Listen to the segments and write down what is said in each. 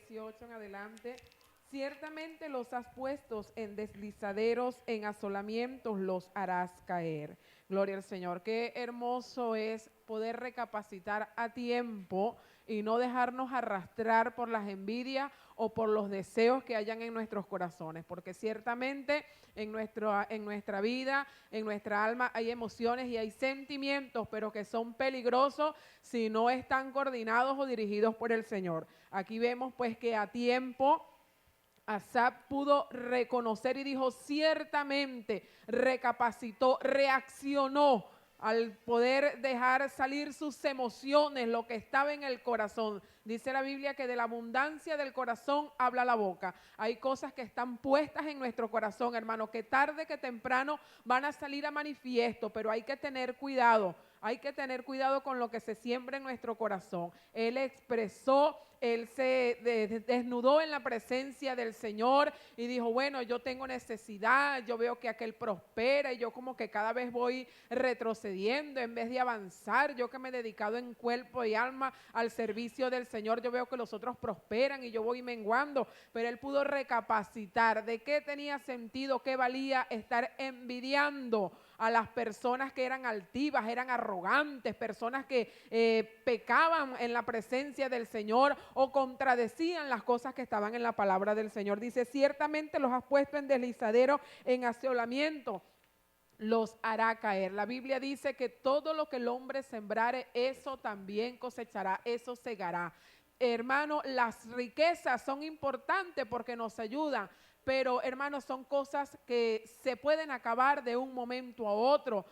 18 en adelante. Ciertamente los has puesto en deslizaderos, en asolamientos los harás caer. Gloria al Señor. Qué hermoso es poder recapacitar a tiempo y no dejarnos arrastrar por las envidias o por los deseos que hayan en nuestros corazones, porque ciertamente en nuestra vida, en nuestra alma hay emociones y hay sentimientos, pero que son peligrosos si no están coordinados o dirigidos por el Señor. Aquí vemos pues que a tiempo Asaf pudo reconocer y dijo ciertamente, recapacitó, reaccionó al poder dejar salir sus emociones, lo que estaba en el corazón. Dice la Biblia que de la abundancia del corazón habla la boca. Hay cosas que están puestas en nuestro corazón, hermano, que tarde que temprano van a salir a manifiesto, pero hay que tener cuidado. Hay que tener cuidado con lo que se siembra en nuestro corazón. Él expresó, él se desnudó en la presencia del Señor y dijo, bueno, yo tengo necesidad, yo veo que aquel prospera y yo como que cada vez voy retrocediendo en vez de avanzar. Yo que me he dedicado en cuerpo y alma al servicio del Señor, yo veo que los otros prosperan y yo voy menguando. Pero él pudo recapacitar de qué tenía sentido, qué valía estar envidiando a las personas que eran altivas, eran arrogantes, personas que pecaban en la presencia del Señor o contradecían las cosas que estaban en la palabra del Señor. Dice, ciertamente los has puesto en deslizadero, en asolamiento, los hará caer. La Biblia dice que todo lo que el hombre sembrare, eso también cosechará, eso segará. Hermano, las riquezas son importantes porque nos ayudan, pero hermanos, son cosas que se pueden acabar de un momento a otro,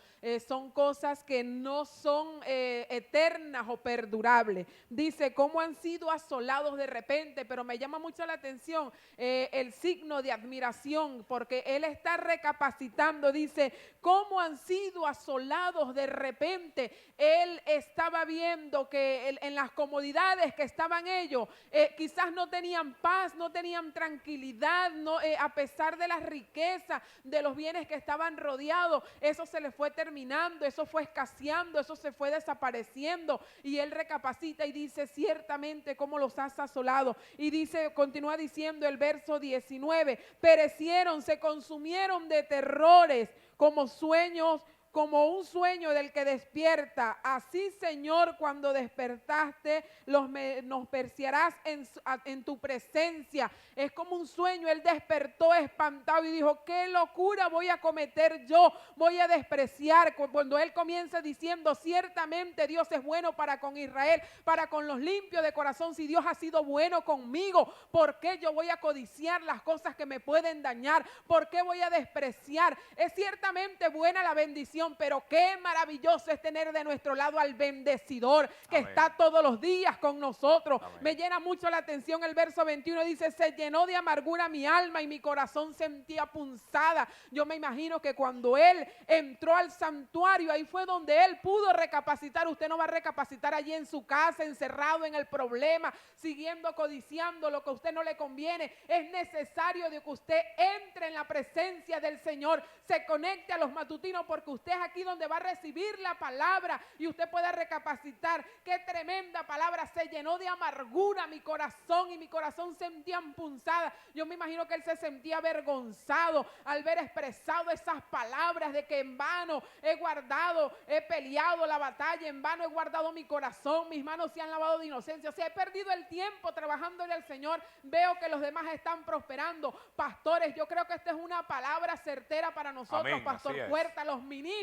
son cosas que no son eternas o perdurables. Dice, cómo han sido asolados de repente, pero me llama mucho la atención el signo de admiración, porque él está recapacitando, dice, cómo han sido asolados de repente. Él estaba viendo que en las comodidades que estaban ellos, quizás no tenían paz, no tenían tranquilidad, a pesar de las riquezas, de los bienes que estaban rodeados, eso se les fue terminando, eso fue escaseando, eso se fue desapareciendo, y él recapacita y dice, ciertamente cómo los has asolado, y dice, continúa diciendo el verso 19, perecieron, se consumieron de terrores, como sueños, como un sueño del que despierta. Así, Señor, cuando despertaste, nos persearás en tu presencia. Es como un sueño. Él despertó espantado y dijo, qué locura voy a cometer yo, voy a despreciar. Cuando él comienza diciendo, ciertamente Dios es bueno para con Israel, para con los limpios de corazón. Si Dios ha sido bueno conmigo, ¿por qué yo voy a codiciar las cosas que me pueden dañar? ¿Por qué voy a despreciar? Es ciertamente buena la bendición, pero qué maravilloso es tener de nuestro lado al bendecidor que Amén. Está todos los días con nosotros. Amén. Me llena mucho la atención el verso 21, dice, se llenó de amargura mi alma y mi corazón sentía punzada. Yo me imagino que cuando él entró al santuario, ahí fue donde él pudo recapacitar. Usted no va a recapacitar allí en su casa, encerrado en el problema, siguiendo codiciando lo que a usted no le conviene. Es necesario de que usted entre en la presencia del Señor, se conecte a los matutinos, porque usted es aquí donde va a recibir la palabra y usted pueda recapacitar. Qué tremenda palabra, se llenó de amargura mi corazón y mi corazón sentía punzada. Yo me imagino que él se sentía avergonzado al ver expresado esas palabras de que en vano he guardado, he peleado la batalla, en vano he guardado mi corazón, mis manos se han lavado de inocencia. O sea, he perdido el tiempo trabajándole al Señor, veo que los demás están prosperando. Pastores, yo creo que esta es una palabra certera para nosotros. Amén, Pastor Puerta, los ministros.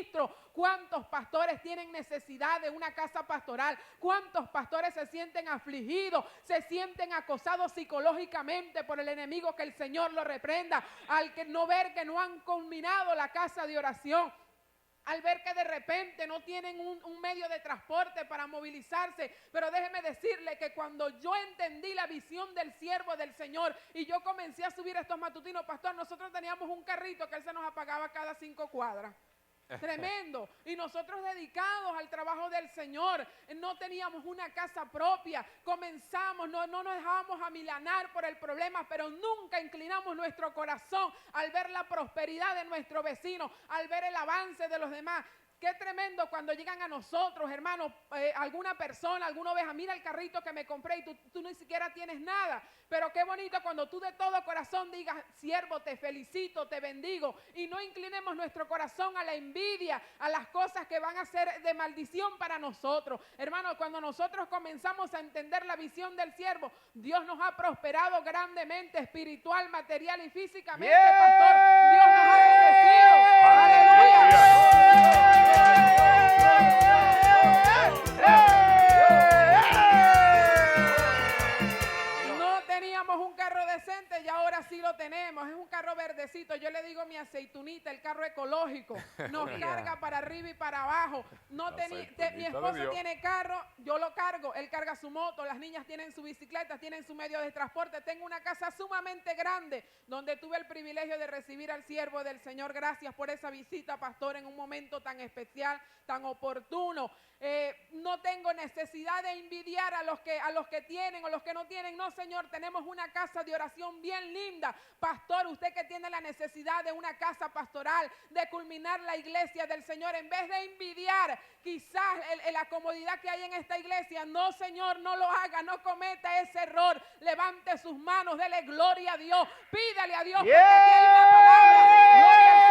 ¿Cuántos pastores tienen necesidad de una casa pastoral? ¿Cuántos pastores se sienten afligidos, se sienten acosados psicológicamente por el enemigo? Que el Señor lo reprenda. Al que no ver que no han culminado la casa de oración, al ver que de repente no tienen un medio de transporte para movilizarse. Pero déjeme decirle que cuando yo entendí la visión del siervo del Señor y yo comencé a subir estos matutinos, pastor, nosotros teníamos un carrito que él se nos apagaba cada 5 cuadras. Tremendo. Y nosotros dedicados al trabajo del Señor, no teníamos una casa propia, comenzamos, no nos dejábamos amilanar por el problema, pero nunca inclinamos nuestro corazón al ver la prosperidad de nuestro vecino, al ver el avance de los demás. Qué tremendo cuando llegan a nosotros, hermano, alguna persona, alguna oveja, mira el carrito que me compré y tú ni siquiera tienes nada. Pero qué bonito cuando tú de todo corazón digas, siervo, te felicito, te bendigo. Y no inclinemos nuestro corazón a la envidia, a las cosas que van a ser de maldición para nosotros. Hermano, cuando nosotros comenzamos a entender la visión del siervo, Dios nos ha prosperado grandemente, espiritual, material y físicamente, pastor. Dios nos ha bendecido. ¡Aleluya! No teníamos un carro decente y ahora sí lo tenemos. Es un carro verdecito. Yo le digo mi aceitunita, el carro ecológico. Nos carga para arriba y para abajo. Mi esposo tiene carro, yo lo cargo. Él carga su moto, las niñas tienen su bicicleta, tienen su medio de transporte. Tengo una casa sumamente grande donde tuve el privilegio de recibir al siervo del Señor. Gracias por esa visita, pastor, en un momento tan especial, tan oportuno. No tengo necesidad de envidiar a los que tienen o los que no tienen. No, Señor, tenemos una casa de oración bien linda. Pastor, usted que tiene la necesidad de una casa pastoral, de culminar la iglesia del Señor, en vez de envidiar quizás la comodidad que hay en esta iglesia, no, Señor, no lo haga, no cometa ese error. Levante sus manos, dele gloria a Dios, pídale a Dios, porque aquí hay una palabra. Gloria al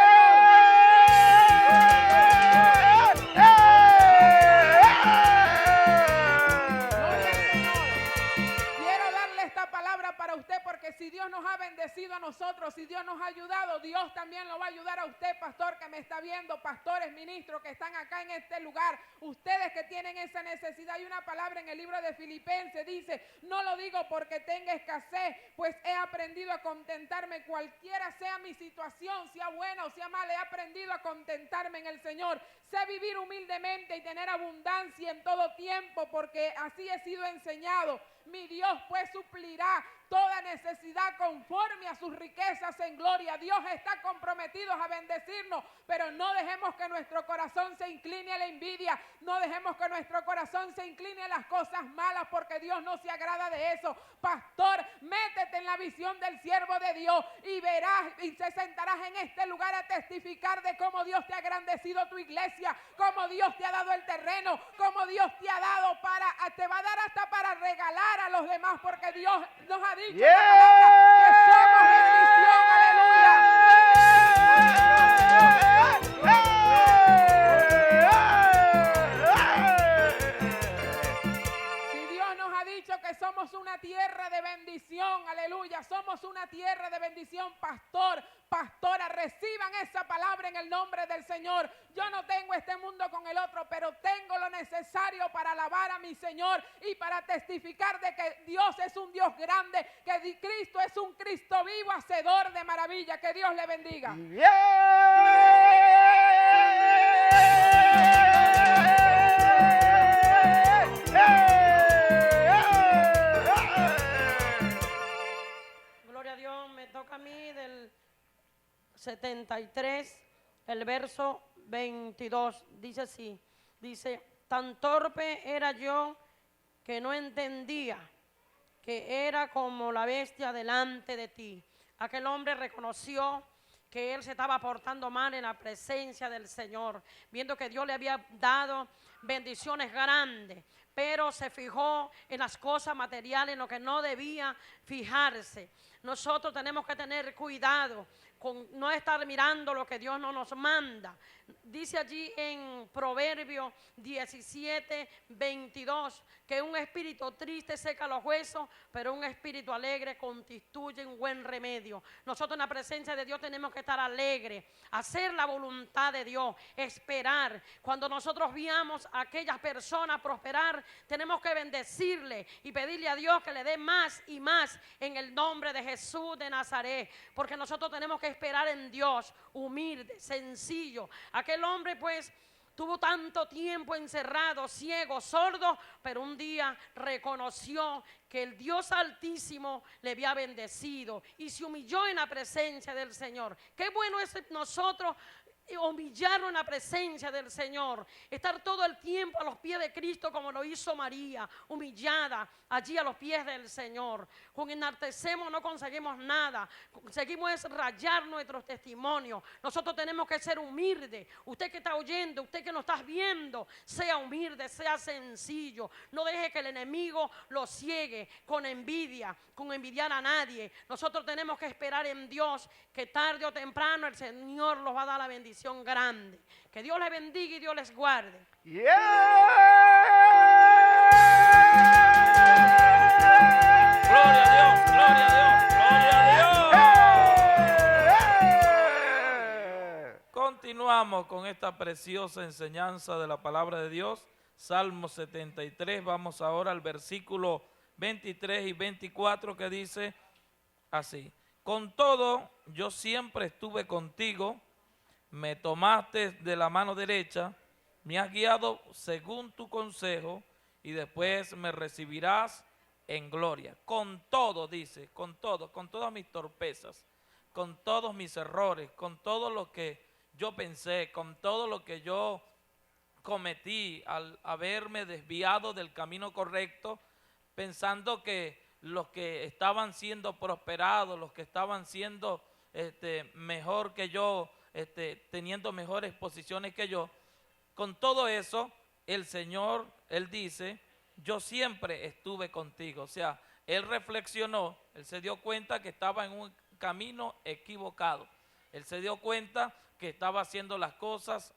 para usted, porque si Dios nos ha bendecido a nosotros, si Dios nos ha ayudado, Dios también lo va a ayudar a usted, pastor, que me está viendo, pastores, ministros que están acá en este lugar, ustedes que tienen esa necesidad. Hay una palabra en el libro de Filipenses, dice, no lo digo porque tenga escasez, pues he aprendido a contentarme, cualquiera sea mi situación, sea buena o sea mala, he aprendido a contentarme en el Señor. Sé vivir humildemente y tener abundancia en todo tiempo, porque así he sido enseñado. Mi Dios pues suplirá toda necesidad conforme a sus riquezas en gloria. Dios está comprometido a bendecirnos, pero no dejemos que nuestro corazón se incline a la envidia, no dejemos que nuestro corazón se incline a las cosas malas, porque Dios no se agrada de eso. Pastor, métete en la visión del siervo de Dios y verás y te sentarás en este lugar a testificar de cómo Dios te ha engrandecido tu iglesia, cómo Dios te ha dado el terreno, cómo Dios te ha dado te va a dar hasta para regalar a los demás, porque Dios nos ha dicho en la palabra que somos bendición. Si Dios nos ha dicho que somos una tierra de bendición, aleluya, somos una tierra de bendición, pastor, pastora, reciban esa palabra en el nombre del Señor. Yo no tengo este mundo con el otro, pero tengo lo necesario para alabar a mi Señor y para testificar de que Dios es un Dios grande, que Cristo es un Cristo vivo, hacedor de maravilla. Que Dios le bendiga. Gloria a Dios. Me toca a mí del 73, el verso 22, dice así, dice, tan torpe era yo que no entendía que era como la bestia delante de ti. Aquel hombre reconoció que él se estaba portando mal en la presencia del Señor, viendo que Dios le había dado bendiciones grandes, pero se fijó en las cosas materiales, en lo que no debía fijarse. Nosotros tenemos que tener cuidado con no estar mirando lo que Dios no nos manda. Dice allí en Proverbios 17, 22, que un espíritu triste seca los huesos, pero un espíritu alegre constituye un buen remedio. Nosotros en la presencia de Dios tenemos que estar alegres, hacer la voluntad de Dios, esperar. Cuando nosotros veamos a aquellas personas prosperar, tenemos que bendecirle y pedirle a Dios que le dé más y más en el nombre de Jesús de Nazaret, porque nosotros tenemos que esperar en Dios, humilde, sencillo. Aquel hombre pues tuvo tanto tiempo encerrado, ciego, sordo, pero un día reconoció que el Dios Altísimo le había bendecido y se humilló en la presencia del Señor. Qué bueno es nosotros humillarnos en la presencia del Señor, estar todo el tiempo a los pies de Cristo como lo hizo María, humillada allí a los pies del Señor. Con enaltecemos no conseguimos nada, conseguimos es rayar nuestros testimonios. Nosotros tenemos que ser humildes. Usted que está oyendo, usted que nos está viendo, sea humilde, sea sencillo. No deje que el enemigo lo ciegue con envidia, con envidiar a nadie. Nosotros tenemos que esperar en Dios, que tarde o temprano el Señor los va a dar la bendición grande. Que Dios les bendiga y Dios les guarde. Yeah. Gloria a Dios, gloria a Dios, gloria a Dios. Continuamos con esta preciosa enseñanza de la palabra de Dios. Salmo 73, vamos ahora al versículo 23 y 24 que dice así: con todo, yo siempre estuve contigo, me tomaste de la mano derecha, me has guiado según tu consejo y después me recibirás en gloria. Con todo, dice, con todo, con todas mis torpezas, con todos mis errores, con todo lo que yo pensé, con todo lo que yo cometí al haberme desviado del camino correcto, pensando que los que estaban siendo prosperados, los que estaban siendo mejor que yo, teniendo mejores posiciones que yo, con todo eso, el Señor, Él dice, yo siempre estuve contigo. O sea, Él reflexionó, Él se dio cuenta que estaba en un camino equivocado. Él se dio cuenta que estaba haciendo las cosas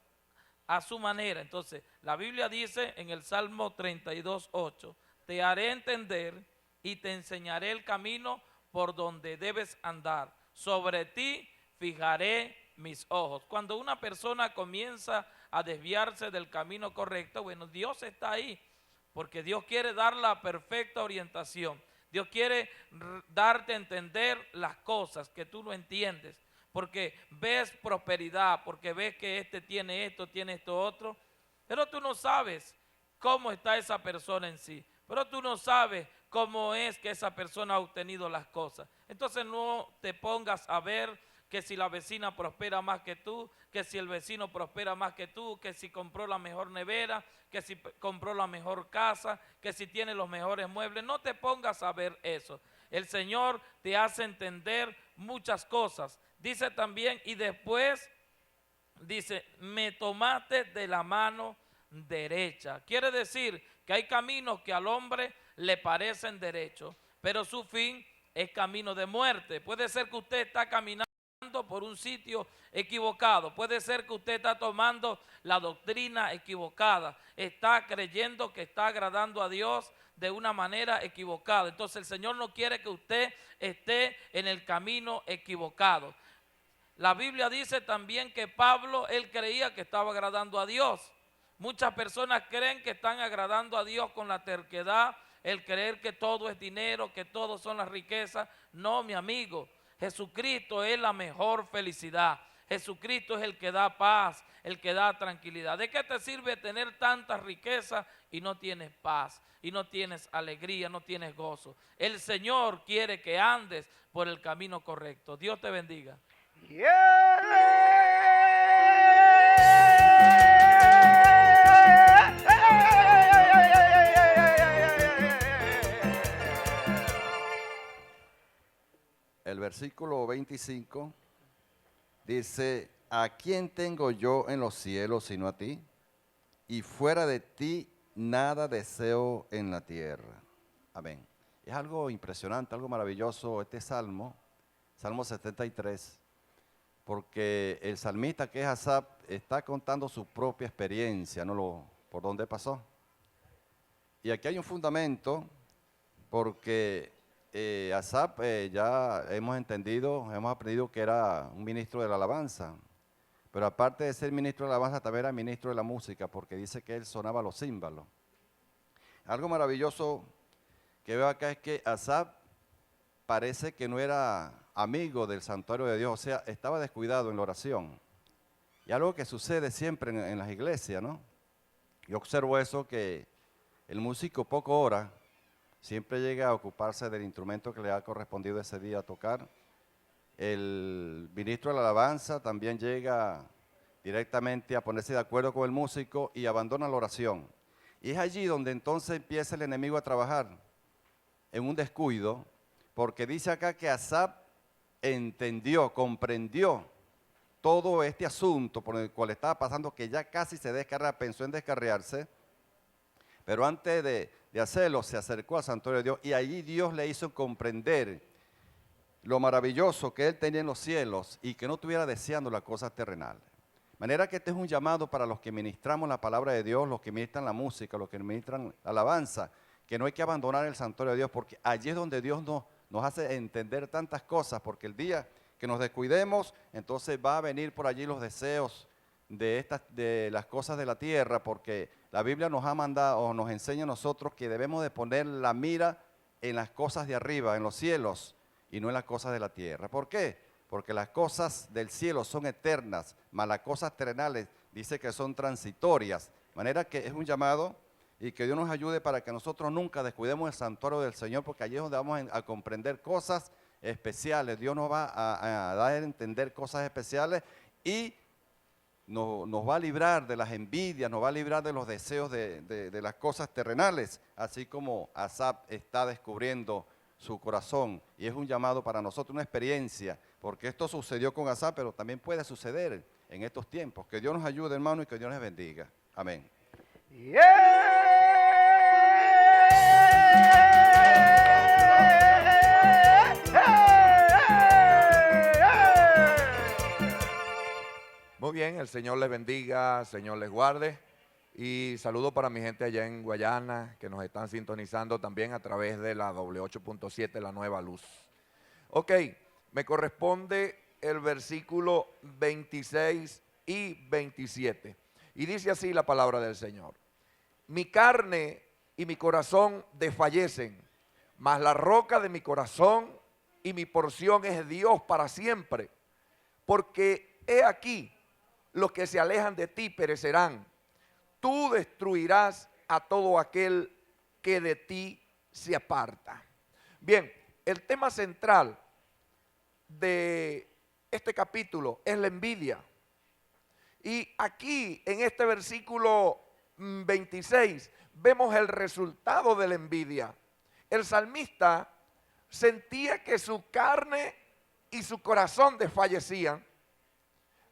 a su manera. Entonces, la Biblia dice en el Salmo 32:8, te haré entender y te enseñaré el camino por donde debes andar. Sobre ti fijaré mis ojos. Cuando una persona comienza a desviarse del camino correcto, bueno, Dios está ahí, porque Dios quiere dar la perfecta orientación. Dios quiere darte a entender las cosas que tú no entiendes, porque ves prosperidad, porque ves que tiene esto otro, pero tú no sabes cómo está esa persona en sí, pero tú no sabes cómo es que esa persona ha obtenido las cosas. Entonces no te pongas a ver que si la vecina prospera más que tú, que si el vecino prospera más que tú, que si compró la mejor nevera, que si compró la mejor casa, que si tiene los mejores muebles. No te pongas a ver eso. El Señor te hace entender muchas cosas. Dice también, y después dice, me tomaste de la mano derecha. Quiere decir que hay caminos que al hombre le parecen derechos, pero su fin es camino de muerte. Puede ser que usted está caminando por un sitio equivocado, puede ser que usted está tomando la doctrina equivocada, está creyendo que está agradando a Dios de una manera equivocada. Entonces el Señor no quiere que usted esté en el camino equivocado. La Biblia dice también que Pablo, él creía que estaba agradando a Dios. Muchas personas creen que están agradando a Dios con la terquedad, el creer que todo es dinero, que todo son las riquezas. No, mi amigo, Jesucristo es la mejor felicidad. Jesucristo es el que da paz, el que da tranquilidad. ¿De qué te sirve tener tanta riqueza y no tienes paz, y no tienes alegría, no tienes gozo? El Señor quiere que andes por el camino correcto. Dios te bendiga. El versículo 25 dice, ¿a quién tengo yo en los cielos sino a ti? Y fuera de ti nada deseo en la tierra. Amén. Es algo impresionante, algo maravilloso este salmo, Salmo 73, porque el salmista, que es Asaf, está contando su propia experiencia, por dónde pasó. Y aquí hay un fundamento, porque Asaf ya hemos aprendido que era un ministro de la alabanza, pero aparte de ser ministro de la alabanza, también era ministro de la música, porque dice que él sonaba los címbalos. Algo maravilloso que veo acá es que Asaf parece que no era amigo del santuario de Dios, o sea, estaba descuidado en la oración. Y algo que sucede siempre en las iglesias, ¿no? Yo observo eso, que el músico poco ora, siempre llega a ocuparse del instrumento que le ha correspondido ese día a tocar. El ministro de la alabanza también llega directamente a ponerse de acuerdo con el músico y abandona la oración. Y es allí donde entonces empieza el enemigo a trabajar, en un descuido, porque dice acá que Asaf entendió, comprendió todo este asunto por el cual estaba pasando, que ya casi se descarriaba, pensó en descarriarse, pero antes de hacerlo se acercó al santuario de Dios y allí Dios le hizo comprender lo maravilloso que él tenía en los cielos y que no estuviera deseando las cosas terrenales. De manera que este es un llamado para los que ministramos la palabra de Dios, los que ministran la música, los que ministran la alabanza, que no hay que abandonar el santuario de Dios, porque allí es donde Dios nos hace entender tantas cosas, porque el día que nos descuidemos, entonces va a venir por allí los deseos de las cosas de la tierra, porque la Biblia nos ha mandado o nos enseña a nosotros que debemos de poner la mira en las cosas de arriba, en los cielos, y no en las cosas de la tierra. ¿Por qué? Porque las cosas del cielo son eternas, mas las cosas terrenales dice que son transitorias. De manera que es un llamado y que Dios nos ayude para que nosotros nunca descuidemos el santuario del Señor, porque allí es donde vamos a comprender cosas especiales. Dios nos va a dar a entender cosas especiales y nos va a librar de las envidias, nos va a librar de los deseos de las cosas terrenales, así como Asaf está descubriendo su corazón. Y es un llamado para nosotros, una experiencia, porque esto sucedió con Asaf, pero también puede suceder en estos tiempos. Que Dios nos ayude, hermano, y que Dios les bendiga. Amén. Muy bien, el Señor les bendiga, Señor les guarde. Y saludo para mi gente allá en Guayana, que nos están sintonizando también a través de la W8.7, La Nueva Luz. Ok, me corresponde el versículo 26 y 27. Y dice así la palabra del Señor. Mi carne y mi corazón desfallecen, mas la roca de mi corazón y mi porción es Dios para siempre. Porque he aquí, los que se alejan de ti perecerán. Tú destruirás a todo aquel que de ti se aparta. Bien, el tema central de este capítulo es la envidia. Y aquí en este versículo 26 vemos el resultado de la envidia. El salmista sentía que su carne y su corazón desfallecían.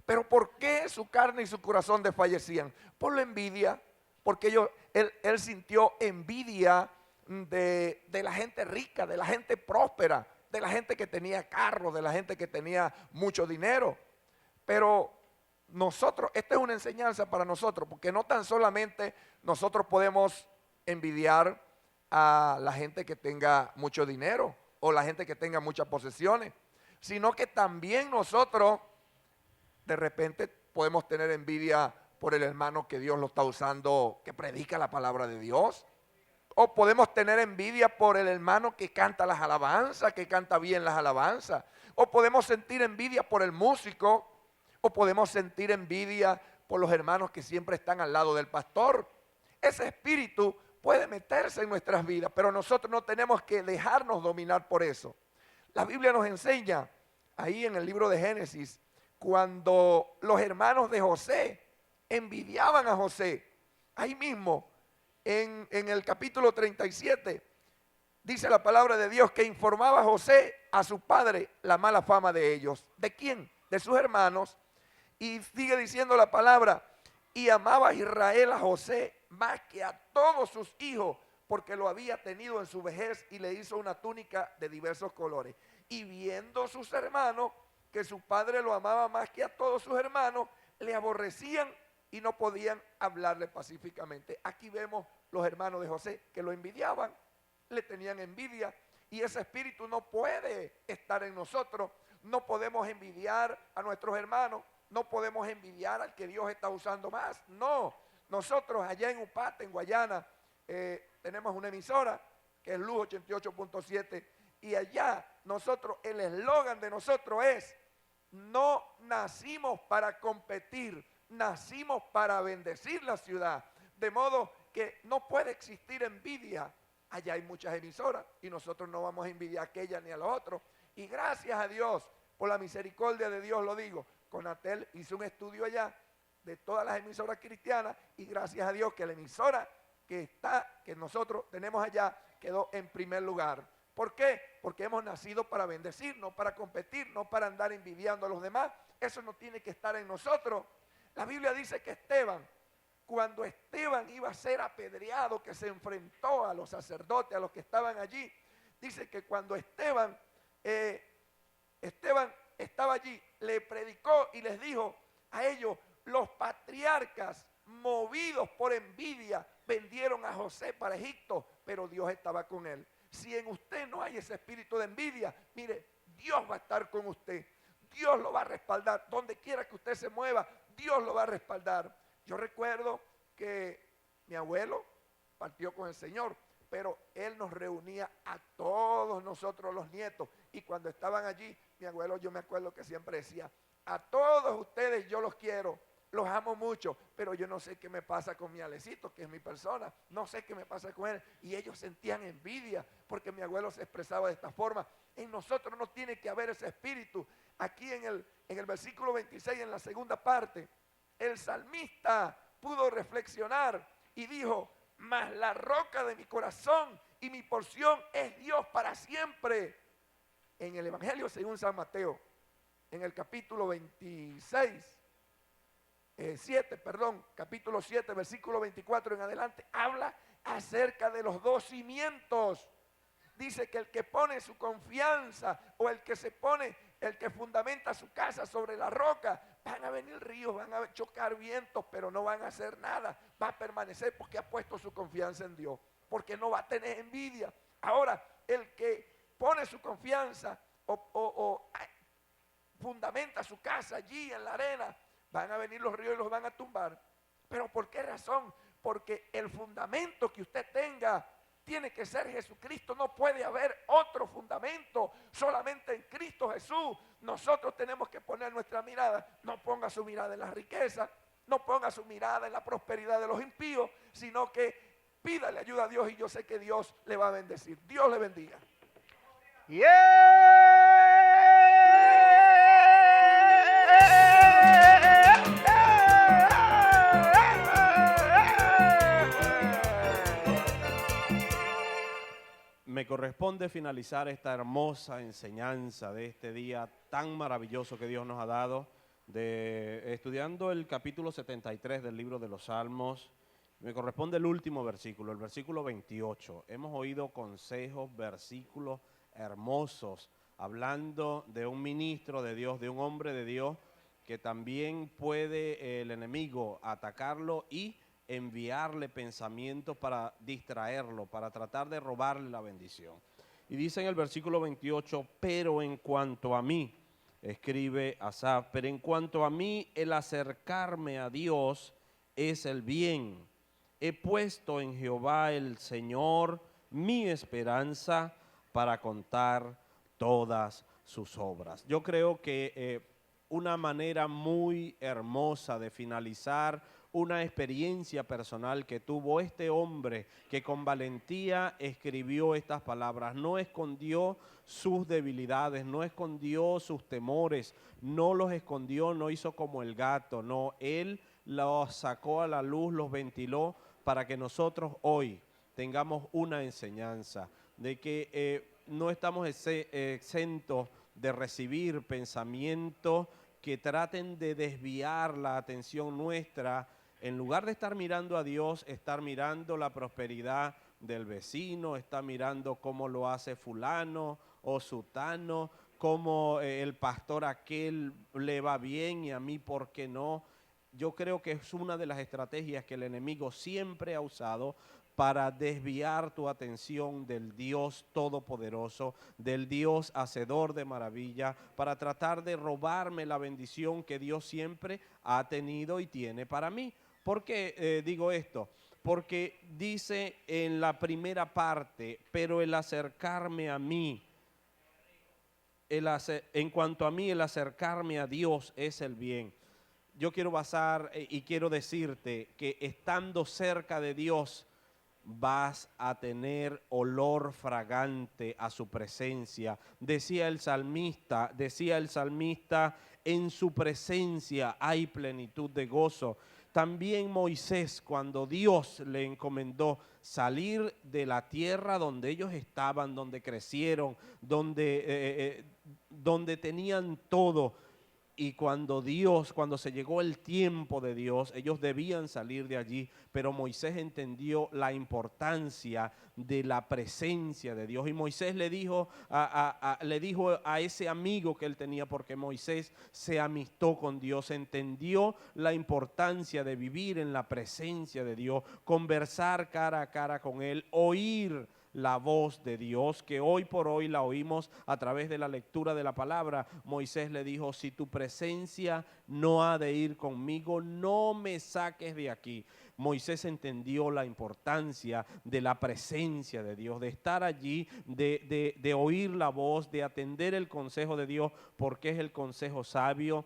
Pero ¿por qué su carne y su corazón desfallecían? Por la envidia, porque él sintió envidia de la gente rica, de la gente próspera, de la gente que tenía carros, de la gente que tenía mucho dinero. Pero nosotros, esta es una enseñanza para nosotros, porque no tan solamente nosotros podemos envidiar a la gente que tenga mucho dinero o la gente que tenga muchas posesiones, sino que también nosotros de repente podemos tener envidia por el hermano que Dios lo está usando, que predica la palabra de Dios. O podemos tener envidia por el hermano que canta las alabanzas, que canta bien las alabanzas. O podemos sentir envidia por el músico. O podemos sentir envidia por los hermanos que siempre están al lado del pastor. Ese espíritu puede meterse en nuestras vidas, pero nosotros no tenemos que dejarnos dominar por eso. La Biblia nos enseña ahí en el libro de Génesis, cuando los hermanos de José envidiaban a José, ahí mismo en el capítulo 37, dice la palabra de Dios que informaba a José a su padre la mala fama de ellos. ¿De quién? De sus hermanos. Y sigue diciendo la palabra, y amaba a Israel a José más que a todos sus hijos, porque lo había tenido en su vejez y le hizo una túnica de diversos colores. Y viendo sus hermanos que su padre lo amaba más que a todos sus hermanos, le aborrecían y no podían hablarle pacíficamente. Aquí vemos los hermanos de José que lo envidiaban, le tenían envidia, y ese espíritu no puede estar en nosotros. No podemos envidiar a nuestros hermanos, no podemos envidiar al que Dios está usando más. No, nosotros allá en Upata, en Guayana, tenemos una emisora que es Luz 88.7, y allá nosotros, el eslogan de nosotros es: no nacimos para competir, nacimos para bendecir la ciudad. De modo que no puede existir envidia. Allá hay muchas emisoras y nosotros no vamos a envidiar a aquella ni a los otros. Y gracias a Dios, por la misericordia de Dios lo digo, Conatel hizo un estudio allá de todas las emisoras cristianas, y gracias a Dios que la emisora que nosotros tenemos allá quedó en primer lugar. ¿Por qué? Porque hemos nacido para bendecir, no para competir, no para andar envidiando a los demás. Eso no tiene que estar en nosotros. La Biblia dice que Esteban, cuando Esteban iba a ser apedreado, que se enfrentó a los sacerdotes, a los que estaban allí, dice que cuando Esteban estaba allí, le predicó y les dijo a ellos: los patriarcas, movidos por envidia, vendieron a José para Egipto, pero Dios estaba con él. Si en usted no hay ese espíritu de envidia, mire, Dios va a estar con usted. Dios lo va a respaldar. Donde quiera que usted se mueva, Dios lo va a respaldar. Yo recuerdo que mi abuelo partió con el Señor, pero él nos reunía a todos nosotros los nietos. Y cuando estaban allí, mi abuelo, yo me acuerdo que siempre decía: a todos ustedes yo los quiero, los amo mucho, pero yo no sé qué me pasa con mi Alecito, que es mi persona, no sé qué me pasa con él. Y ellos sentían envidia porque mi abuelo se expresaba de esta forma. En nosotros no tiene que haber ese espíritu. Aquí en el versículo 26, en la segunda parte, el salmista pudo reflexionar y dijo: mas la roca de mi corazón y mi porción es Dios para siempre. En el Evangelio según San Mateo, en el capítulo 7, versículo 24 en adelante, habla acerca de los dos cimientos. Dice que el que pone su confianza, o el que fundamenta su casa sobre la roca, van a venir ríos, van a chocar vientos, pero no van a hacer nada. Va a permanecer porque ha puesto su confianza en Dios, porque no va a tener envidia. Ahora, el que pone su confianza o fundamenta su casa allí en la arena, van a venir los ríos y los van a tumbar. ¿Pero por qué razón? Porque el fundamento que usted tenga tiene que ser Jesucristo. No puede haber otro fundamento, solamente en Cristo Jesús. Nosotros tenemos que poner nuestra mirada. No ponga su mirada en la riqueza, no ponga su mirada en la prosperidad de los impíos, sino que pídale ayuda a Dios, y yo sé que Dios le va a bendecir. Dios le bendiga. Me corresponde finalizar esta hermosa enseñanza de este día tan maravilloso que Dios nos ha dado, estudiando el capítulo 73 del libro de los Salmos. Me corresponde el último versículo, el versículo 28. Hemos oído consejos, versículos hermosos, hablando de un ministro de Dios, de un hombre de Dios, que también puede el enemigo atacarlo y enviarle pensamientos para distraerlo, para tratar de robarle la bendición. Y dice en el versículo 28, pero en cuanto a mí, escribe Asaf, pero en cuanto a mí, el acercarme a Dios es el bien. He puesto en Jehová el Señor mi esperanza para contar todas sus obras. Yo creo que una manera muy hermosa de finalizar una experiencia personal que tuvo este hombre que con valentía escribió estas palabras, no escondió sus debilidades, no escondió sus temores, no los escondió, no hizo como el gato, no, él los sacó a la luz, los ventiló para que nosotros hoy tengamos una enseñanza de que no estamos exentos de recibir pensamientos que traten de desviar la atención nuestra. En lugar de estar mirando a Dios, estar mirando la prosperidad del vecino, estar mirando cómo lo hace fulano o sutano, cómo el pastor aquel le va bien y a mí por qué no. Yo creo que es una de las estrategias que el enemigo siempre ha usado para desviar tu atención del Dios todopoderoso, del Dios hacedor de maravilla, para tratar de robarme la bendición que Dios siempre ha tenido y tiene para mí. ¿Por qué digo esto? Porque dice en la primera parte, pero el acercarme a mí, en cuanto a mí, el acercarme a Dios es el bien. Yo quiero basar y quiero decirte que estando cerca de Dios, vas a tener olor fragante a su presencia. Decía el salmista, en su presencia hay plenitud de gozo. También Moisés, cuando Dios le encomendó salir de la tierra donde ellos estaban, donde crecieron, donde tenían todo, y cuando se llegó el tiempo de Dios, ellos debían salir de allí, pero Moisés entendió la importancia de la presencia de Dios. Y Moisés le dijo a ese amigo que él tenía, porque Moisés se amistó con Dios, entendió la importancia de vivir en la presencia de Dios, conversar cara a cara con él, oír la voz de Dios, que hoy por hoy la oímos a través de la lectura de la palabra. Moisés le dijo: si tu presencia no ha de ir conmigo, no me saques de aquí. Moisés entendió la importancia de la presencia de Dios, de estar allí, de oír la voz, de atender el consejo de Dios, porque es el consejo sabio,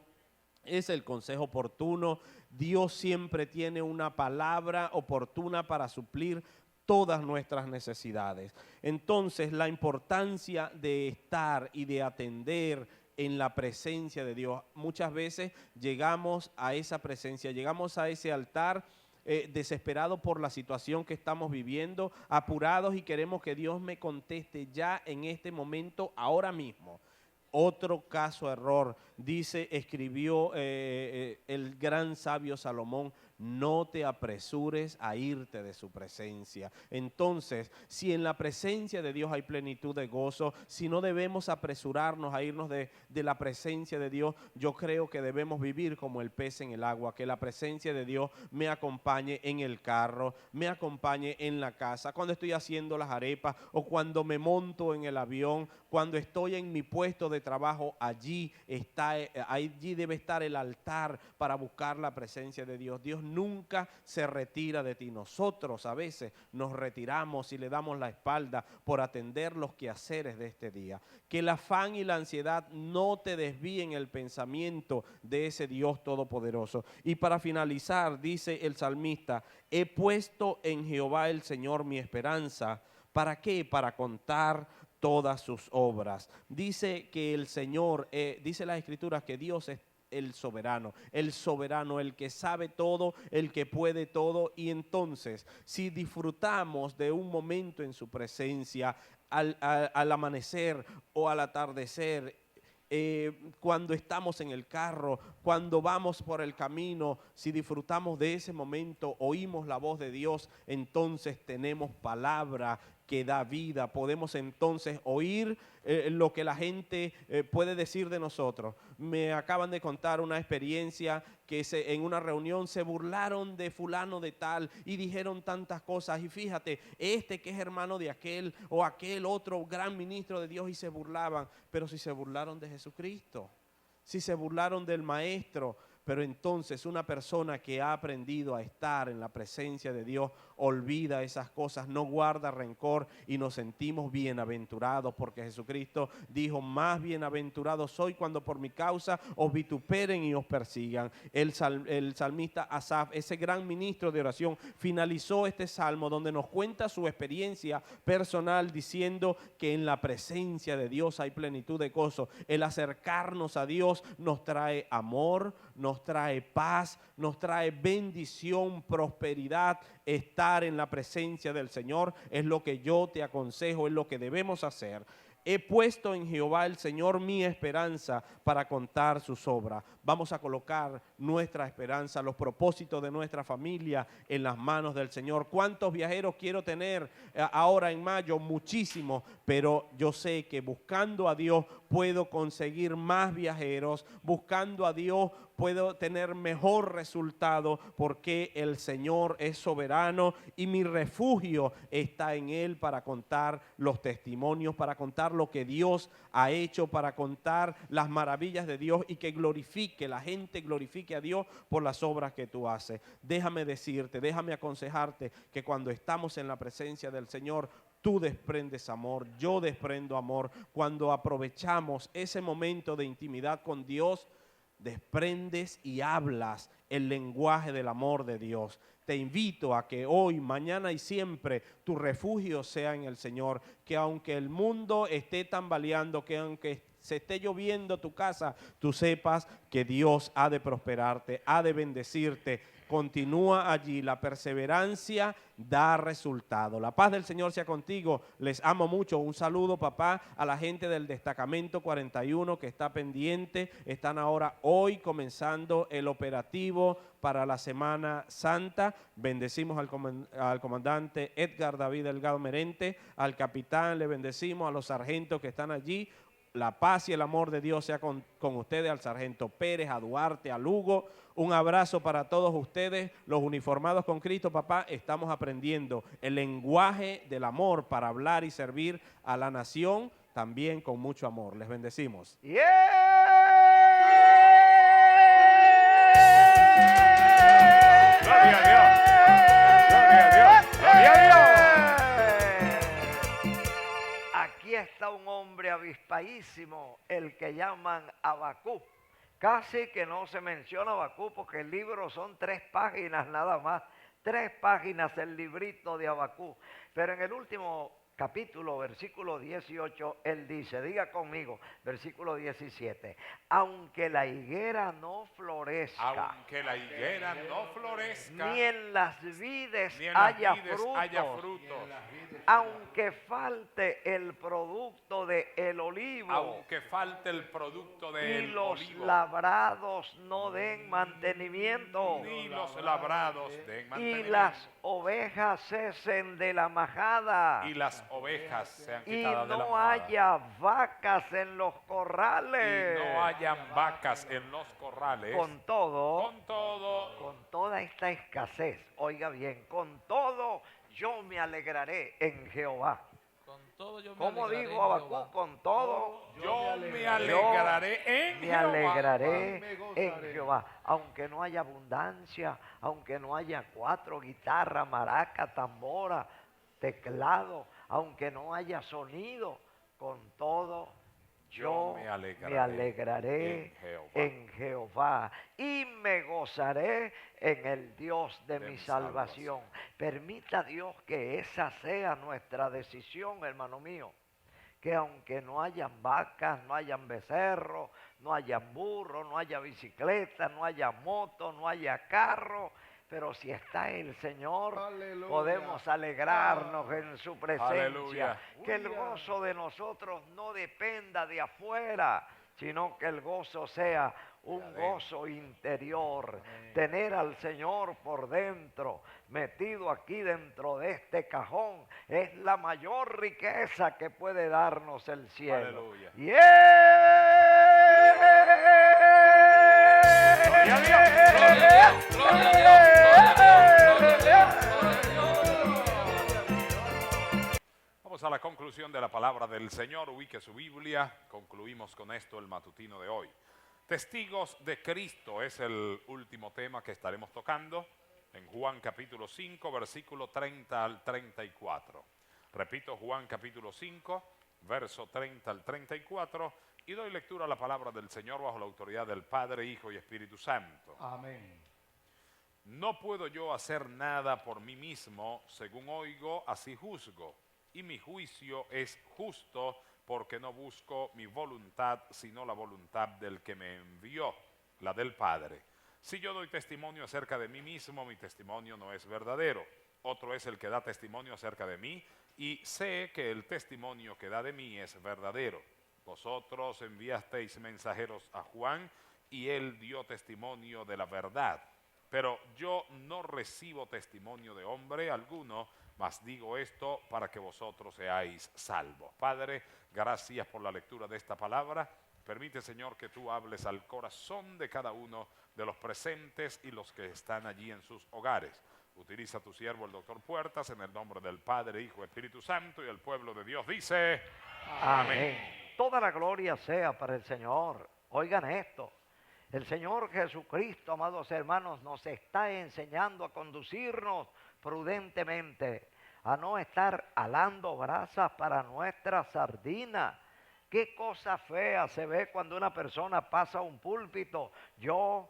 es el consejo oportuno. Dios siempre tiene una palabra oportuna para suplir todas nuestras necesidades. Entonces, la importancia de estar y de atender en la presencia de Dios. Muchas veces llegamos a esa presencia, llegamos a ese altar desesperados por la situación que estamos viviendo, apurados, y queremos que Dios me conteste ya en este momento, ahora mismo. Otro caso error, escribió el gran sabio Salomón: no te apresures a irte de su presencia. Entonces, si en la presencia de Dios hay plenitud de gozo, si no debemos apresurarnos a irnos de la presencia de Dios, yo creo que debemos vivir como el pez en el agua, que la presencia de Dios me acompañe en el carro, me acompañe en la casa, cuando estoy haciendo las arepas o cuando me monto en el avión, cuando estoy en mi puesto de trabajo. Allí debe estar el altar para buscar la presencia de Dios. Dios nunca se retira de ti. Nosotros a veces nos retiramos y le damos la espalda por atender los quehaceres de este día. Que el afán y la ansiedad no te desvíen el pensamiento de ese Dios todopoderoso. Y para finalizar, dice el salmista: he puesto en Jehová el Señor mi esperanza. ¿Para qué? Para contar todas sus obras. Dice que el Señor, dice las Escrituras que Dios es el soberano, el que sabe todo, el que puede todo. Y entonces, si disfrutamos de un momento en su presencia, al amanecer o al atardecer, cuando estamos en el carro, cuando vamos por el camino, si disfrutamos de ese momento, oímos la voz de Dios, entonces tenemos palabra que da vida. Podemos entonces oír lo que la gente puede decir de nosotros. Me acaban de contar una experiencia que en una reunión se burlaron de fulano de tal y dijeron tantas cosas, y fíjate, que es hermano de aquel o aquel otro gran ministro de Dios, y se burlaban. Pero si se burlaron de Jesucristo, si se burlaron del Maestro. Pero entonces una persona que ha aprendido a estar en la presencia de Dios olvida esas cosas, no guarda rencor, y nos sentimos bienaventurados, porque Jesucristo dijo: más bienaventurado soy cuando por mi causa os vituperen y os persigan. El salmista Asaf, ese gran ministro de oración, finalizó este salmo donde nos cuenta su experiencia personal, diciendo que en la presencia de Dios hay plenitud de gozo. El acercarnos a Dios nos trae amor, nos trae paz, nos trae bendición, prosperidad. Estar en la presencia del Señor es lo que yo te aconsejo, es lo que debemos hacer. He puesto en Jehová el Señor mi esperanza para contar sus obras. Vamos a colocar nuestra esperanza, los propósitos de nuestra familia en las manos del Señor. ¿Cuántos viajeros quiero tener ahora en mayo? Muchísimos, pero yo sé que buscando a Dios puedo conseguir más viajeros. Buscando a Dios puedo tener mejor resultado, porque el Señor es soberano y mi refugio está en Él, para contar los testimonios, para contar lo que Dios ha hecho, para contar las maravillas de Dios, y que la gente glorifique a Dios por las obras que tú haces. Déjame decirte, déjame aconsejarte que cuando estamos en la presencia del Señor, tú desprendes amor, yo desprendo amor. Cuando aprovechamos ese momento de intimidad con Dios, desprendes y hablas el lenguaje del amor de Dios. Te invito a que hoy, mañana y siempre tu refugio sea en el Señor, que aunque el mundo esté tambaleando, que aunque se esté lloviendo tu casa, tú sepas que Dios ha de prosperarte, ha de bendecirte. Continúa allí, la perseverancia da resultado. La paz del Señor sea contigo, les amo mucho. Un saludo, papá, a la gente del destacamento 41 que está pendiente. Están ahora hoy comenzando el operativo para la Semana Santa. Bendecimos al comandante Edgar David Delgado Merente, al capitán le bendecimos, a los sargentos que están allí. La paz y el amor de Dios sea con ustedes, al sargento Pérez, a Duarte, a Lugo. Un abrazo para todos ustedes, los uniformados con Cristo, papá. Estamos aprendiendo el lenguaje del amor para hablar y servir a la nación, también con mucho amor. Les bendecimos. ¡Yeah! ¡Gloria a Dios! ¡Gloria a Dios! ¡Gloria a Dios! Aquí está un hombre avispadísimo, el que llaman Abacú. Casi que no se menciona Abacú porque el libro son 3 páginas nada más. 3 páginas el librito de Abacú. Pero en el último capítulo, versículo 18, él dice, diga conmigo, versículo 17, aunque la higuera no florezca, Aunque la higuera no florezca, ni en las vides ni en las haya vides frutos, haya frutos, aunque falte el producto del olivo, aunque falte el producto y del los olivo, labrados no den mantenimiento, ni los labrados den y mantenimiento, las ovejas cesen de la majada, y las ovejas sean y quitadas de la no manada, haya vacas en los y corrales. no hayan vacas en los corrales, Con todo, con con toda esta escasez, oiga bien, con todo yo me alegraré en Jehová. Con todo yo me ¿Cómo alegraré dijo en Abacú? Jehová. Con todo yo me alegraré en me Jehová. alegraré en Jehová. Aunque no haya abundancia, aunque no haya 4 guitarras, maraca, tambora, teclado, aunque no haya sonido, con todo yo me alegraré en Jehová y me gozaré en el Dios de mi salvación. Permita Dios que esa sea nuestra decisión, hermano mío. Que aunque no hayan vacas, no hayan becerros, no hayan burros, no haya bicicleta, no haya moto, no haya carro, pero si está el Señor, podemos alegrarnos en su presencia. Aleluya. Que el gozo de nosotros no dependa de afuera, sino que el gozo sea un gozo interior. Tener al Señor por dentro, metido aquí dentro de este cajón, es la mayor riqueza que puede darnos el cielo. Aleluya. ¡Yeah! Gloria a Dios. Gloria a Dios, gloria a Dios, gloria a Dios, gloria a Dios. Vamos a la conclusión de la palabra del Señor. Ubique su Biblia. Concluimos con esto el matutino de hoy. Testigos de Cristo es el último tema que estaremos tocando en Juan capítulo 5, versículo 30 al 34. Repito, Juan capítulo 5, verso 30 al 34, y doy lectura a la palabra del Señor bajo la autoridad del Padre, Hijo y Espíritu Santo. Amén. No puedo yo hacer nada por mí mismo, según oigo, así juzgo, y mi juicio es justo, porque no busco mi voluntad, sino la voluntad del que me envió, la del Padre. Si yo doy testimonio acerca de mí mismo, mi testimonio no es verdadero. Otro es el que da testimonio acerca de mí, y sé que el testimonio que da de mí es verdadero. Vosotros enviasteis mensajeros a Juan, y él dio testimonio de la verdad. Pero yo no recibo testimonio de hombre alguno, mas digo esto para que vosotros seáis salvos. Padre, gracias por la lectura de esta palabra. Permite, Señor, que tú hables al corazón de cada uno de los presentes y los que están allí en sus hogares. Utiliza a tu siervo, el doctor Puertas, en el nombre del Padre, Hijo, Espíritu Santo, y el pueblo de Dios dice: Amén. Toda la gloria sea para el Señor. Oigan esto. El Señor Jesucristo, amados hermanos, nos está enseñando a conducirnos prudentemente, a no estar alando brasas para nuestra sardina. Qué cosa fea se ve cuando una persona pasa a un púlpito. Yo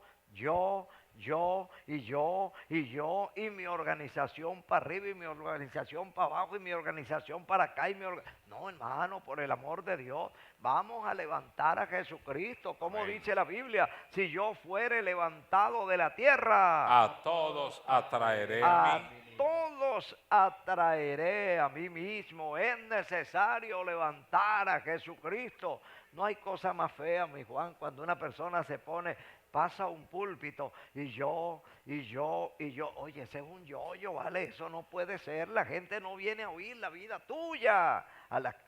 yo y yo y yo y mi organización para arriba y mi organización para abajo y mi organización para acá y no, hermano, por el amor de Dios, vamos a levantar a Jesucristo, como Amén. dice la Biblia, si yo fuere levantado de la tierra, A todos atraeré a a mí. todos atraeré a mí mismo. Es necesario levantar a Jesucristo. No hay cosa más fea, mi Juan, cuando una persona se pone, pasa un púlpito y yo, y yo, y yo. Oye, ese es un yo-yo, ¿vale? Eso no puede ser. La gente no viene a oír la vida tuya.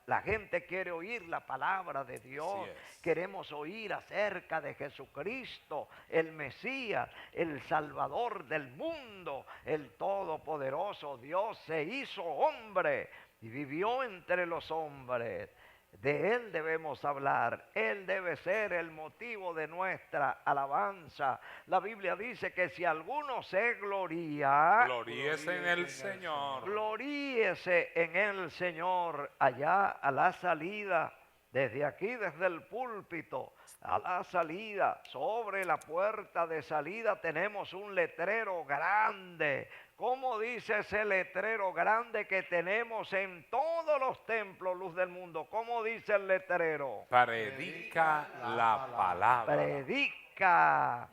La gente quiere oír la palabra de Dios. Así es. Queremos oír acerca de Jesucristo, el Mesías, el Salvador del mundo, el Todopoderoso. Dios se hizo hombre y vivió entre los hombres. De Él debemos hablar. Él debe ser el motivo de nuestra alabanza. La Biblia dice que si alguno se gloría, Gloríese en el Señor. gloríese en el Señor. Allá a la salida, desde aquí, desde el púlpito, a la salida, sobre la puerta de salida tenemos un letrero grande. ¿Cómo dice ese letrero grande que tenemos en todos los templos, Luz del Mundo? ¿Cómo dice el letrero? Predica la palabra. Predica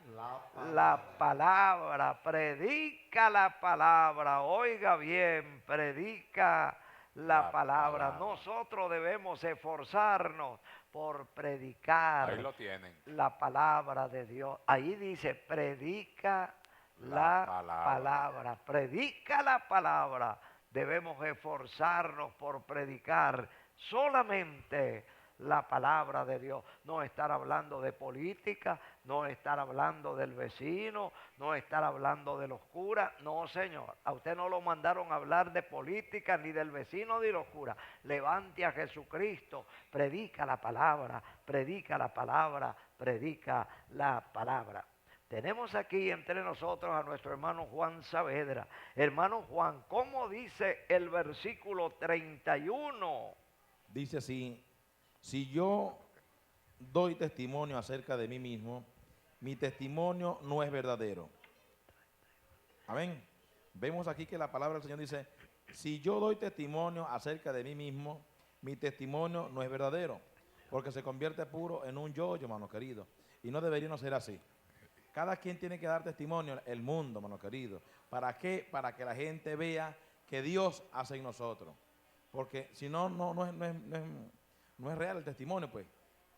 la palabra, predica la palabra. Oiga bien, predica la palabra. Nosotros debemos esforzarnos por predicar Ahí lo tienen. la palabra de Dios. Ahí dice, predica la palabra. Predica la palabra. Debemos esforzarnos por predicar solamente la palabra de Dios. No estar hablando de política, no estar hablando del vecino, no estar hablando de los curas. No, señor, a usted no lo mandaron a hablar de política, ni del vecino, ni de los curas. Levante a Jesucristo, predica la palabra, predica la palabra, predica la palabra. Tenemos aquí entre nosotros a nuestro hermano Juan Saavedra. Hermano Juan, ¿cómo dice el versículo 31? Dice así: si yo doy testimonio acerca de mí mismo, mi testimonio no es verdadero. Amén. Vemos aquí que la palabra del Señor dice: si yo doy testimonio acerca de mí mismo, mi testimonio no es verdadero, porque se convierte puro en un yo, hermano querido, y no debería no ser así. Cada quien tiene que dar testimonio, el mundo, hermano querido. ¿Para qué? Para que la gente vea que Dios hace en nosotros. Porque si no, no es real el testimonio, pues.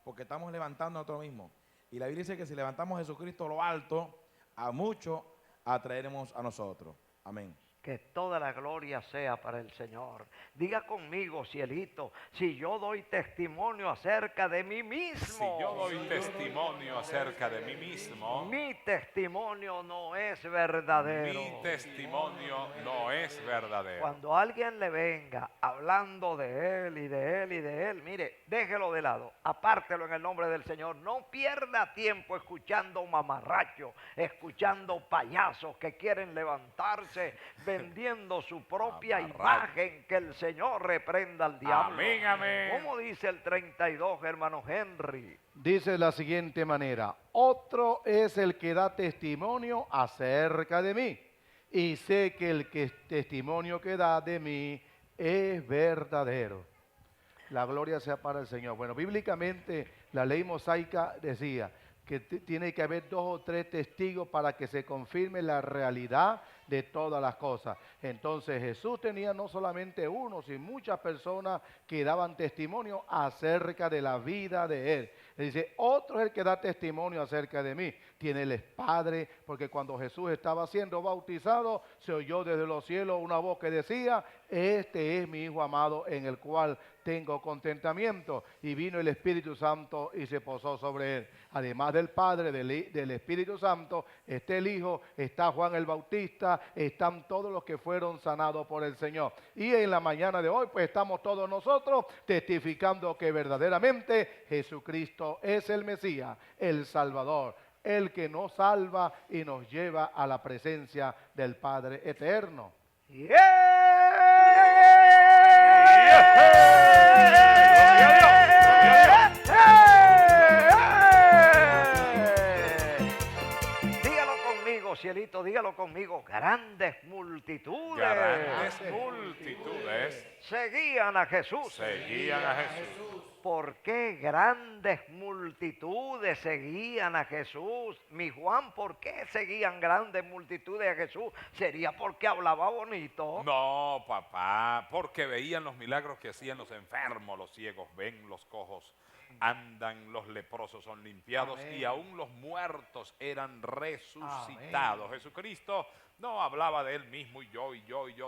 Porque estamos levantando a nosotros mismos. Y la Biblia dice que si levantamos a Jesucristo a lo alto, a muchos atraeremos a nosotros. Amén. Que toda la gloria sea para el Señor. Diga conmigo, cielito, si yo doy testimonio acerca de mí mismo. Si yo doy testimonio acerca de mí mismo, mi testimonio no es verdadero. mi testimonio no es verdadero. Cuando alguien le venga hablando de él y de él y de él, mire, déjelo de lado, apártelo en el nombre del Señor. No pierda tiempo escuchando mamarrachos, escuchando payasos que quieren levantarse, vendiendo su propia imagen. Que el Señor reprenda al diablo. Amén, amén. ¿Cómo dice el 32, hermano Henry? Dice de la siguiente manera: otro es el que da testimonio acerca de mí, y sé que el testimonio que da de mí es verdadero. La gloria sea para el Señor. Bueno, bíblicamente la ley mosaica decía que tiene que haber 2 o 3 testigos para que se confirme la realidad de todas las cosas. Entonces Jesús tenía no solamente uno, sino muchas personas que daban testimonio acerca de la vida de Él. Él dice, otro es el que da testimonio acerca de mí. Tiene el Padre, porque cuando Jesús estaba siendo bautizado, se oyó desde los cielos una voz que decía, este es mi Hijo amado en el cual tengo contentamiento. Y vino el Espíritu Santo y se posó sobre Él. Además del Padre, del Espíritu Santo, está el Hijo, está Juan el Bautista, están todos los que fueron sanados por el Señor. Y en la mañana de hoy, pues estamos todos nosotros testificando que verdaderamente Jesucristo es el Mesías, el Salvador, el que nos salva y nos lleva a la presencia del Padre eterno. cielitos, dígalo conmigo, grandes multitudes. Grandes multitudes Seguían a Jesús. seguían a Jesús. ¿Por qué grandes multitudes seguían a Jesús? Mi Juan, ¿por qué seguían grandes multitudes a Jesús? ¿Sería porque hablaba bonito? No, papá, porque veían los milagros que hacían los enfermos, los ciegos ven, los cojos andan, los leprosos son limpiados y aún los muertos eran resucitados. Jesucristo no hablaba de él mismo y yo.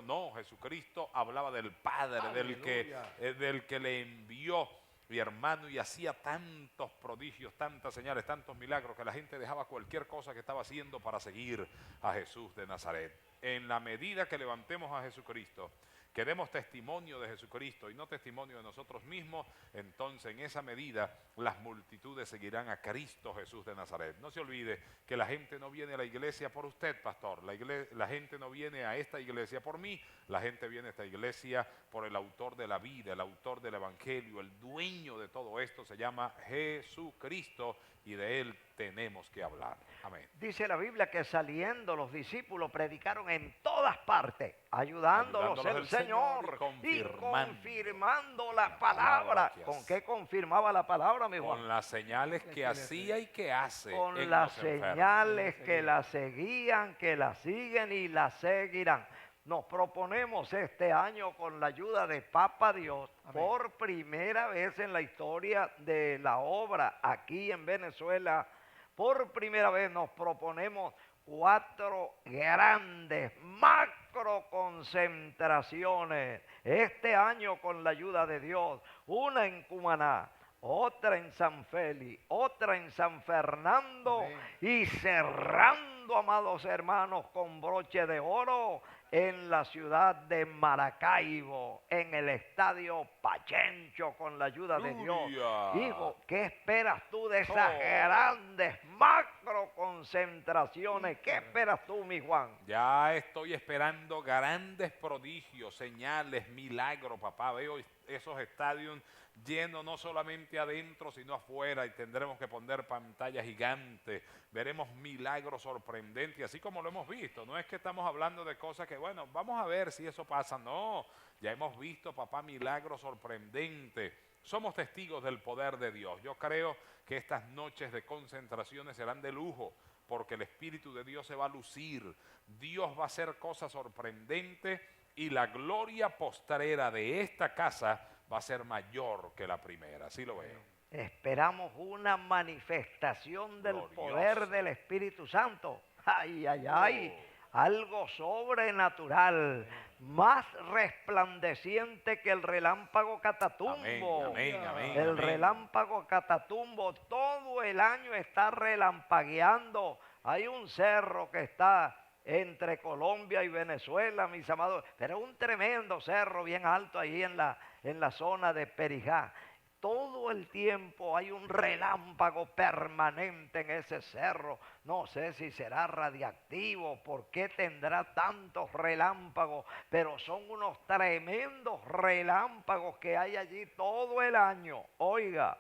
No, Jesucristo hablaba del Padre, del que le envió, mi hermano, y hacía tantos prodigios, tantas señales, tantos milagros que la gente dejaba cualquier cosa que estaba haciendo para seguir a Jesús de Nazaret. En la medida que levantemos a Jesucristo, que demos testimonio de Jesucristo y no testimonio de nosotros mismos, entonces en esa medida las multitudes seguirán a Cristo Jesús de Nazaret. No se olvide que la gente no viene a la iglesia por usted, pastor. La gente no viene a esta iglesia por mí. La gente viene a esta iglesia por el autor de la vida, el autor del evangelio, el dueño de todo esto se llama Jesucristo y de él tenemos que hablar. Amén. Dice la Biblia que saliendo los discípulos predicaron en todas partes, ayudándolos el Señor y confirmando la palabra. ¿Con qué confirmaba la palabra, mi Juan? Con las señales que hacía y que hace. Con las señales que la seguían, que la siguen y la seguirán. Nos proponemos este año, con la ayuda de Papa Dios, por primera vez en la historia de la obra aquí en Venezuela, por primera vez nos proponemos 4 grandes macro concentraciones este año con la ayuda de Dios. Una en Cumaná, otra en San Félix, otra en San Fernando y cerrando, amados hermanos, con broche de oro en la ciudad de Maracaibo, en el estadio Pachencho, con la ayuda de Dios. Hijo, ¿qué esperas tú de esas grandes macro concentraciones? ¿Qué esperas tú, mi Juan? Ya estoy esperando grandes prodigios, señales, milagros, papá. Veo esos estadios llenos no solamente adentro, sino afuera, y tendremos que poner pantalla gigante. Veremos milagros sorprendentes, así como lo hemos visto. No es que estamos hablando de cosas que, bueno, vamos a ver si eso pasa. No, ya hemos visto, papá, milagros sorprendentes. Somos testigos del poder de Dios. Yo creo que estas noches de concentraciones serán de lujo, porque el Espíritu de Dios se va a lucir. Dios va a hacer cosas sorprendentes y la gloria postrera de esta casa va a ser mayor que la primera. Así lo veo. Esperamos una manifestación del poder del Espíritu Santo. Ay, ay, ay. Algo sobrenatural, más resplandeciente que el relámpago Catatumbo. El relámpago Catatumbo todo el año está relampagueando. Hay un cerro que está entre Colombia y Venezuela, mis amados, pero un tremendo cerro bien alto ahí en la zona de Perijá. Todo el tiempo hay un relámpago permanente en ese cerro. No sé si será radiactivo, por qué tendrá tantos relámpagos, pero son unos tremendos relámpagos que hay allí todo el año. Oiga,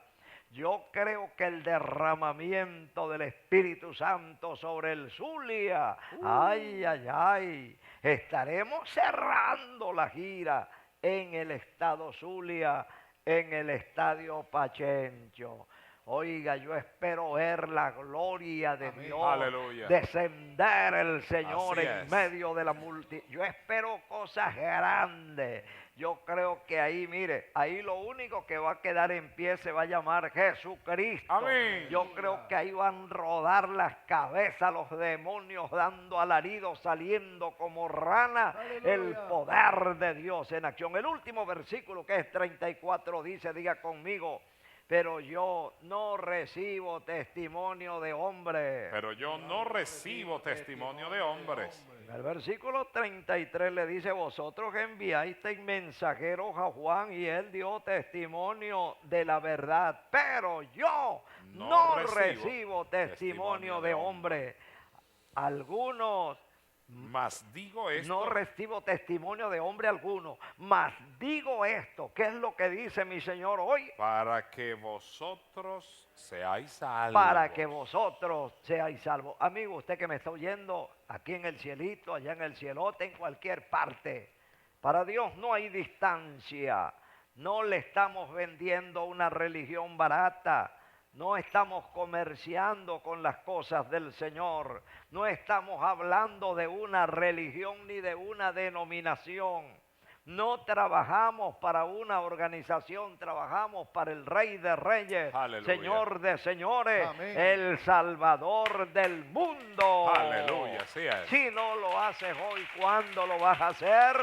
yo creo que el derramamiento del Espíritu Santo sobre el Zulia, ay, ay, ay, estaremos cerrando la gira en el estado Zulia, en el estadio Pachencho. Oiga, yo espero ver la gloria de Dios, Aleluya. Descender el Señor en medio de la multitud. Yo espero cosas grandes. Yo creo que ahí, mire, ahí lo único que va a quedar en pie se va a llamar Jesucristo. Amén. Yo creo que ahí van a rodar las cabezas los demonios dando alaridos, saliendo como rana. Aleluya. El poder de Dios en acción. El último versículo, que es 34, dice, diga conmigo: pero yo no recibo testimonio de hombres. Pero yo no recibo testimonio de hombres. El versículo 33 le dice: vosotros enviasteis mensajeros a Juan y él dio testimonio de la verdad, pero yo no recibo testimonio de hombre. Algunos Mas digo esto. No recibo testimonio de hombre alguno, mas digo esto. ¿Qué es lo que dice mi Señor hoy? Para que vosotros seáis salvos. Para que vosotros seáis salvos. Amigo, usted que me está oyendo aquí en el cielito, allá en el cielote, en cualquier parte. Para Dios no hay distancia. No le estamos vendiendo una religión barata. No estamos comerciando con las cosas del Señor. No estamos hablando de una religión ni de una denominación. No trabajamos para una organización, trabajamos para el Rey de Reyes, Aleluya. Señor de señores, Amén. el Salvador del mundo. Aleluya, así es. Si no lo haces hoy, ¿cuándo lo vas a hacer?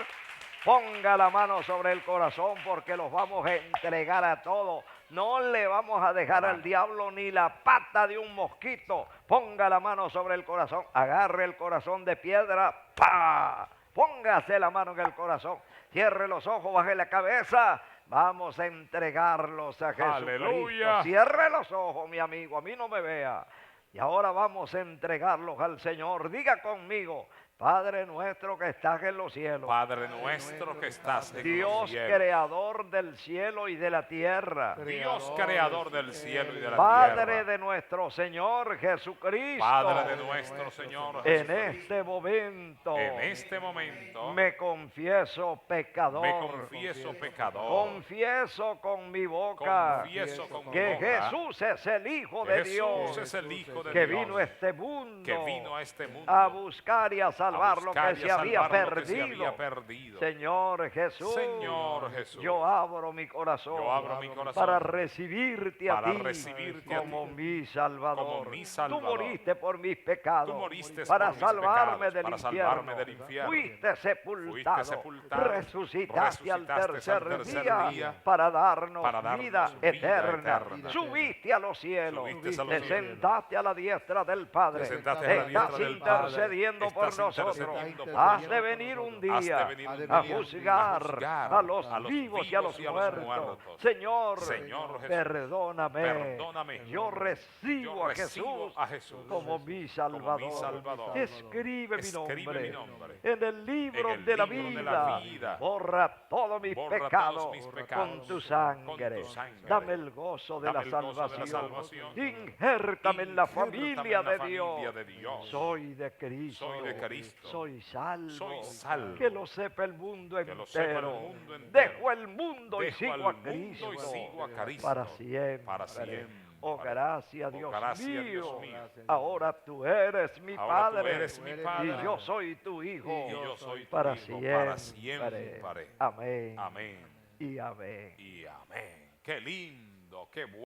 Ponga la mano sobre el corazón porque los vamos a entregar a todos. No le vamos a dejar al diablo ni la pata de un mosquito. Ponga la mano sobre el corazón. Agarre el corazón de piedra. ¡Pah! Póngase la mano en el corazón. Cierre los ojos, baje la cabeza. Vamos a entregarlos a Jesucristo. Aleluya. Cierre los ojos, mi amigo. A mí no me vea. Y ahora vamos a entregarlos al Señor. Diga conmigo. Padre nuestro que estás en los cielos. Padre nuestro que estás en los Dios cielos. creador del cielo y de la tierra. Dios creador del cielo y de la Padre tierra. de nuestro Señor Jesucristo. Padre de nuestro Señor En Jesucristo. este momento. En este momento Me confieso pecador. me confieso pecador. Confieso con mi boca. Confieso con mi que boca Jesús es el Hijo que de Jesús Dios. es el Hijo de Que Dios. vino a este mundo. Que vino a este mundo. A buscar y a salvar lo buscar que y se a había salvar lo que se perdido. había perdido. Señor Jesús. Señor Jesús. Yo abro mi corazón. Yo abro mi corazón para recibirte a para ti recibirte a como ti mi Salvador. como mi Salvador. Tú moriste por mis pecados. Tú moriste para por mis salvarme pecados, del para infierno. salvarme del infierno. Fuiste sepultado. Resucitaste al resucitaste tercer día para darnos vida eterna. eterna. Subiste a los cielos. Subiste a los Te cielos. sentaste a la diestra del Padre. Te sentaste a la diestra Estás del Padre. intercediendo por Estás nosotros. intercediendo por Has nosotros. de venir un Has día de venir un a día juzgar a los a los vivos y a los vivos muertos. Señor, Señor Jesús, perdóname. perdóname. Yo recibo a recibo Jesús a Jesús como mi Salvador. Salvador. Escribe mi Escribe mi nombre nombre en el libro, en el de, la libro de vida. la vida. Borra todos mis Borra todos pecados, mis pecados con tu sangre. con tu sangre. Dame el gozo de, Dame la, el gozo de la salvación. salvación. Injértame en la Injértame familia, en la de, familia Dios. de Dios. Soy de Cristo. Soy de Cristo. Soy salvo. Soy salvo. Que lo sepa el mundo Que lo sepa el entero. mundo entero. Dejo el mundo y Dejo sigo al a mundo Cristo. y sigo a Cristo. Para siempre. Para siempre. Oh, gracias, Oh, Dios, gracias, mío. Dios mío. Ahora tú eres mi Ahora tú Padre. eres mi Padre. Y yo soy tu Hijo. Y yo soy tu para hijo siempre. para siempre. Amén. Amén. Y amén. Y amén. Qué lindo, qué bueno.